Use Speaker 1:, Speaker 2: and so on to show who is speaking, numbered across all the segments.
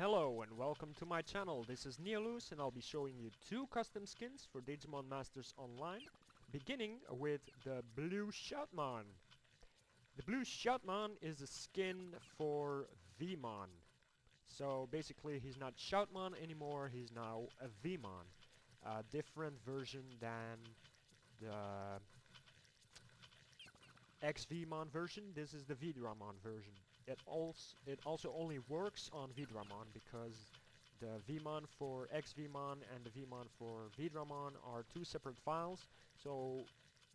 Speaker 1: Hello and welcome to my channel. This is Neolus and I'll be showing you two custom skins for Digimon Masters Online, beginning with the Blue Shoutmon. The Blue Shoutmon is a skin for Veemon. So basically he's not Shoutmon anymore, he's now a Veemon. A different version than the X-Veemon version. This is the Veedramon version. It also only works on Veedramon because the Veemon for X-Veemon and the Veemon for Veedramon are two separate files. So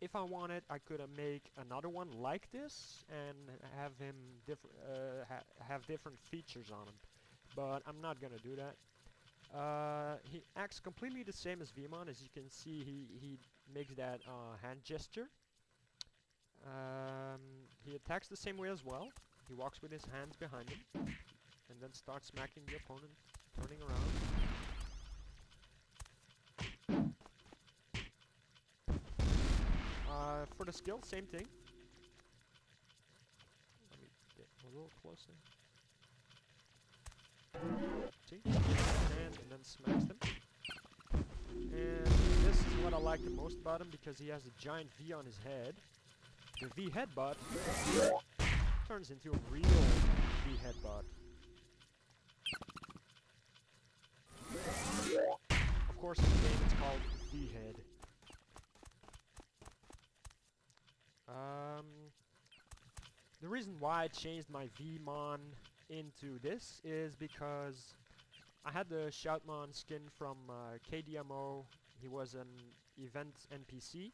Speaker 1: if I wanted, I could make another one like this and have him have different features on him. But I'm not gonna do that. He acts completely the same as Veemon. As you can see, he makes that hand gesture. He attacks the same way as well. He walks with his hands behind him and then starts smacking the opponent, turning around. For the skill, same thing. Let me get a little closer. See? And then smacks them. And this is what I like the most about him because he has a giant V on his head. The V headbutt turns into a real V headbutt. Of course, in the game it's called V head. The reason why I changed my Veemon into this is because I had the Shoutmon skin from KDMO. He was an event NPC.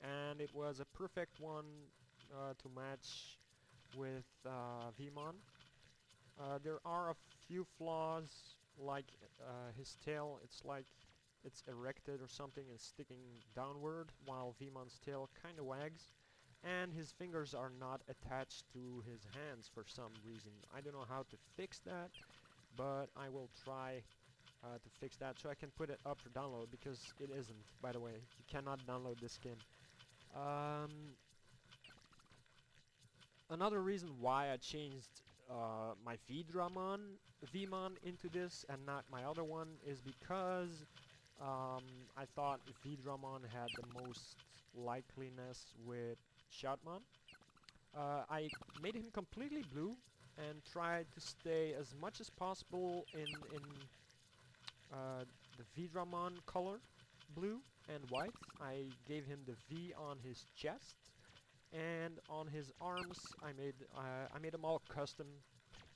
Speaker 1: And it was a perfect one to match with Veemon. There are a few flaws, like his tail, it's like it's erected or something and sticking downward, while Veemon's tail kind of wags. And his fingers are not attached to his hands for some reason. I don't know how to fix that, but I will try to fix that so I can put it up for download, because it isn't, by the way. You cannot download this skin. Another reason why I changed my Veemon into this and not my other one is because I thought Veedramon had the most likeliness with Shoutmon. I made him completely blue and tried to stay as much as possible in the Veedramon color, blue and white. I gave him the V on his chest, and on his arms I made them all custom.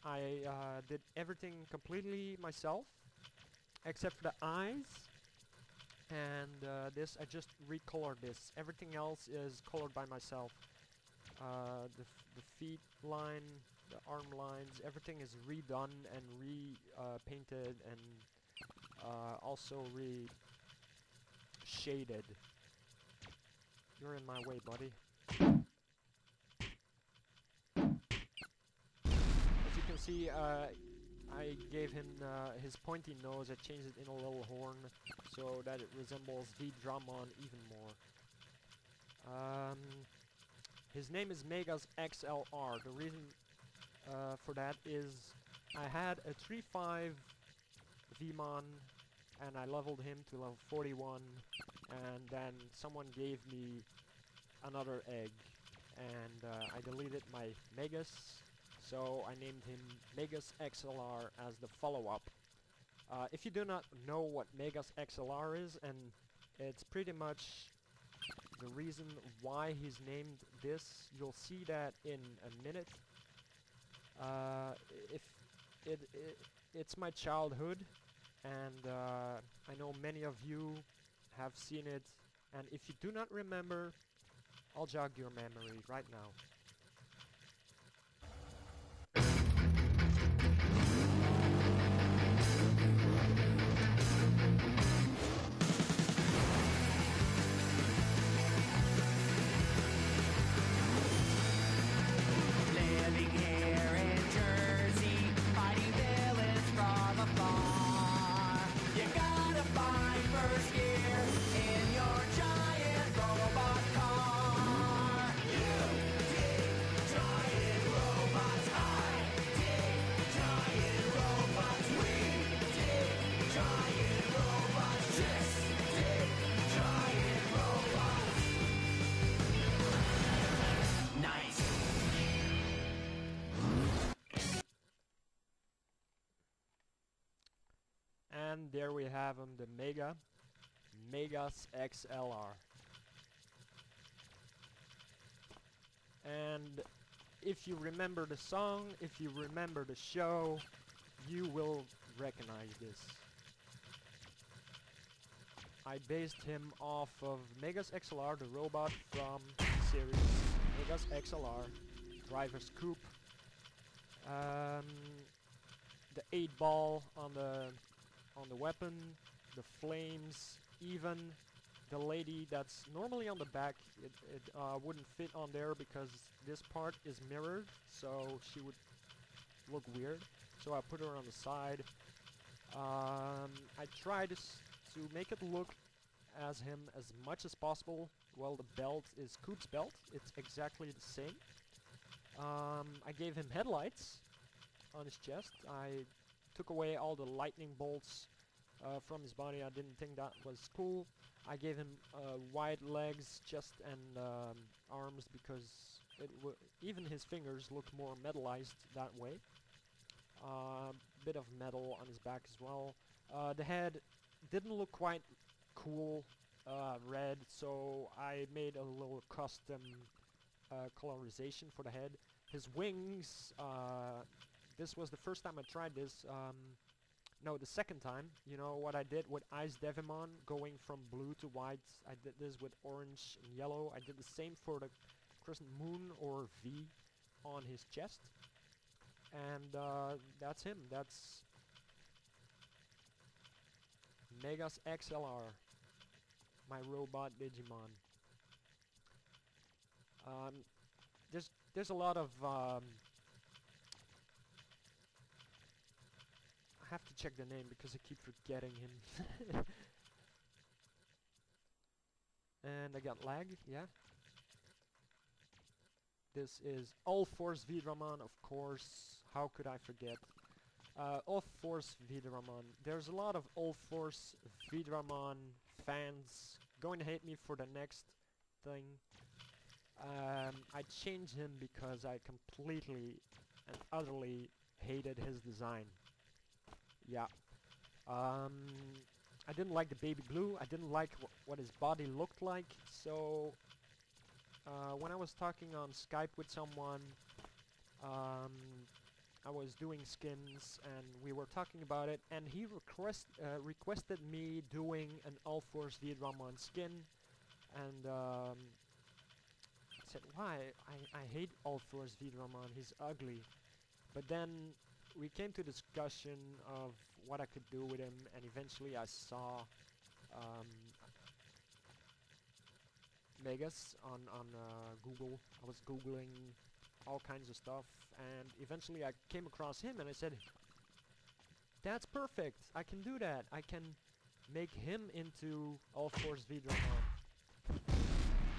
Speaker 1: I did everything completely myself except for the eyes, and this I just recolored this. Everything else is colored by myself. The feet line, the arm lines, everything is redone and painted and also shaded. You're in my way, buddy. As you can see, I gave him his pointy nose. I changed it in a little horn so that it resembles Veedramon even more. His name is Megas XLR. The reason for that is I had a 3-5 Veemon and I leveled him to level 41, and then someone gave me another egg, and I deleted my Megas, so I named him Megas XLR as the follow-up. If you do not know what Megas XLR is, and it's pretty much the reason why he's named this, you'll see that in a minute. It's my childhood. And I know many of you have seen it, and if you do not remember, I'll jog your memory right now.
Speaker 2: Living here in Jersey, fighting villains from afar. You gotta find first gear in your giant robot car. You
Speaker 1: And there we have him, the Megas XLR. And if you remember the song, if you remember the show, you will recognize this. I based him off of Megas XLR, the robot from the series Megas XLR, driver's coupe, the 8-ball on the weapon, the flames, even the lady that's normally on the back. It wouldn't fit on there because this part is mirrored, so she would look weird. So I put her on the side. I tried to make it look as him as much as possible. Well, the belt is Coop's belt. It's exactly the same. I gave him headlights on his chest. I took away all the lightning bolts from his body. I didn't think that was cool. I gave him wide legs, chest, and arms because even his fingers look more metallized that way. Bit of metal on his back as well. The head didn't look quite cool red, so I made a little custom colorization for the head. His wings, this was the first time I tried this. No, the second time. You know what I did with Ice Devimon, going from blue to white. I did this with orange and yellow. I did the same for the crescent moon or V on his chest. And that's him. That's Megas XLR, my robot Digimon. There's a lot of I have to check the name because I keep forgetting him. And I got lag, yeah. This is Ulforceveedramon, of course. How could I forget? Ulforceveedramon. There's a lot of Ulforceveedramon fans going to hate me for the next thing. I changed him because I completely and utterly hated his design. Yeah. I didn't like the baby blue. I didn't like what his body looked like. So when I was talking on Skype with someone, I was doing skins and we were talking about it, and he requested me doing an Ulforceveedramon skin, and I said, why? I hate Ulforceveedramon, he's ugly. But then we came to discussion of what I could do with him, and eventually I saw Megas on Google. I was Googling all kinds of stuff, and eventually I came across him and I said, that's perfect, I can do that. I can make him into Ulforceveedramon.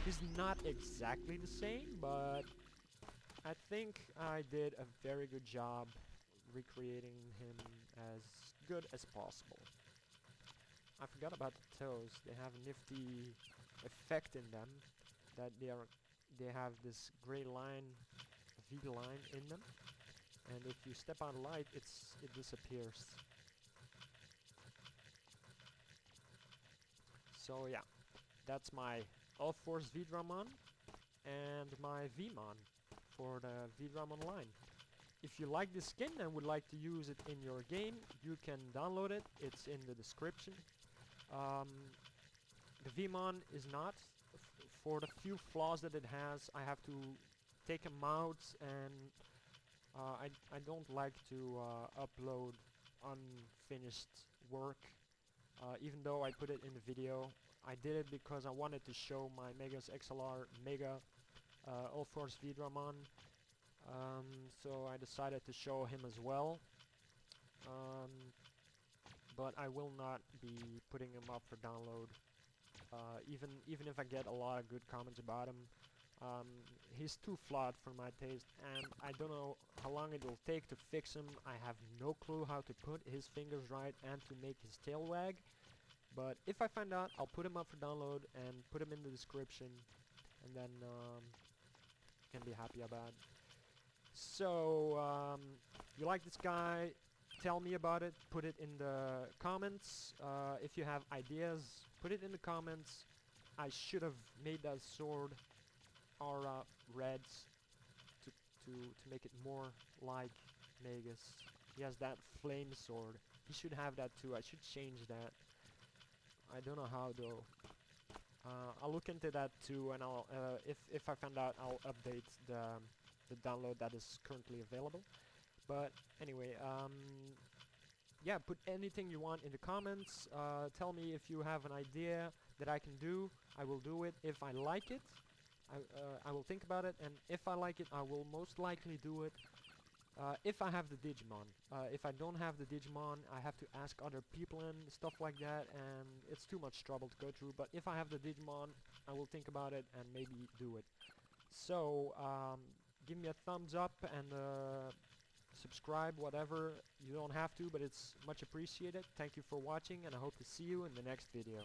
Speaker 1: He's not exactly the same, but I think I did a very good job recreating him as good as possible. I forgot about the toes. They have a nifty effect in them, that they have this gray line, V line in them, and if you step out of light, it disappears. So yeah, that's my Ulforceveedramon and my Veemon for the Veedramon line. If you like this skin and would like to use it in your game, you can download it. It's in the description. The Veemon is not. For the few flaws that it has, I have to take them out, and I don't like to upload unfinished work. Even though I put it in the video, I did it because I wanted to show my Megas XLR Mega Ulforceveedramon. So I decided to show him as well. But I will not be putting him up for download. Even if I get a lot of good comments about him, he's too flawed for my taste, and I don't know how long it will take to fix him. I have no clue how to put his fingers right and to make his tail wag. But if I find out, I'll put him up for download and put him in the description, and then you can be happy about it. So, you like this guy, tell me about it. Put it in the comments. If you have ideas, put it in the comments. I should have made that sword aura red to make it more like Magus. He has that flame sword. He should have that too. I should change that. I don't know how though. I'll look into that too, and I'll if I find out, I'll update the download that is currently available. But anyway, yeah, put anything you want in the comments. Tell me if you have an idea that I can do. I will do it. If I like it, I will think about it, and if I like it, I will most likely do it. If I have the Digimon. If I don't have the Digimon, I have to ask other people and stuff like that, and it's too much trouble to go through. But if I have the Digimon, I will think about it and maybe do it. So, give me a thumbs up and subscribe, whatever. You don't have to, but it's much appreciated. Thank you for watching, and I hope to see you in the next video.